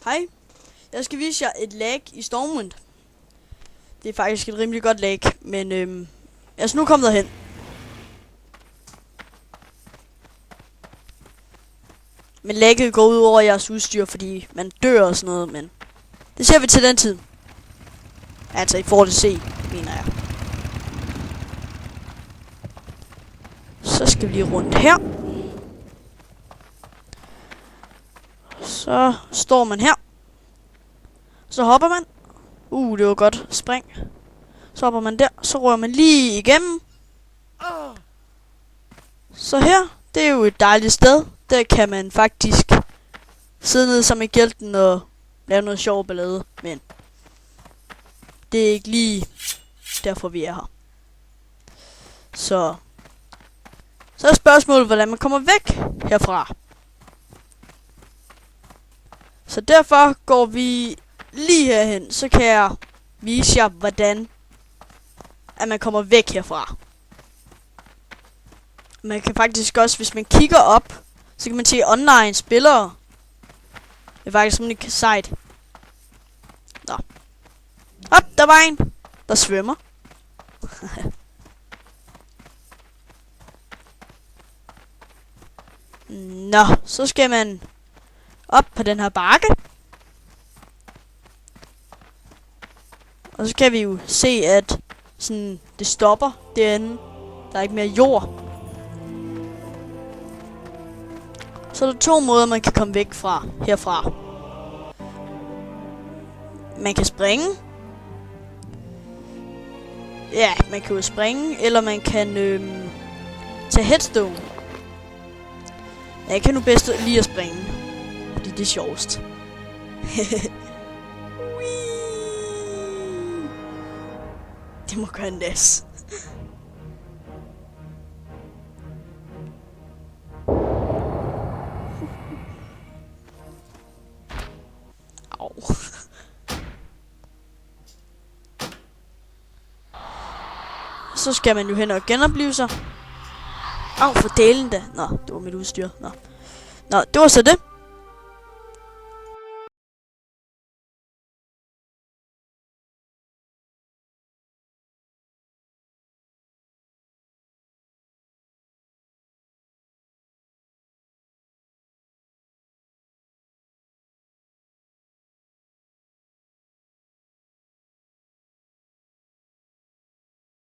Hej, jeg skal vise jer et lag i Stormwind. Det er faktisk et rimelig godt lag, men jeg er nu kommet derhen. Men lagget går ud over jeres udstyr, fordi man dør og sådan noget, men det ser vi til den tid. Altså i forhold til C, mener jeg. Så skal vi lige rundt her. Så står man her. Så hopper man. Det var godt. Spring. Så hopper man der. Så rører man lige igennem. Så her, det er jo et dejligt sted. Der kan man faktisk sidde nede som i gelten og lave noget sjov ballade. Men det er ikke lige derfor vi er her. Så er spørgsmålet, hvordan man kommer væk herfra. Så derfor går vi lige herhen. Så kan jeg vise jer, hvordan at man kommer væk herfra. Man kan faktisk også, hvis man kigger op, så kan man se online spillere. Det er faktisk rimelig sejt. Nå. Hop, der var en, der svømmer. Nå, så skal man op på den her bakke. Og så kan vi jo se, at sådan, det stopper derinde. Der er ikke mere jord. Så er der to måder, man kan komme væk fra herfra. Man kan springe. Ja, man kan jo springe, eller man kan tage headstone. Jeg kan nu bedst lide at springe, fordi det er sjovest. Det må gøre en las. Au. Så skal man jo hen og genopleve sig. Au, for delen da. Nå, det var mit udstyr. Nå, det var så det.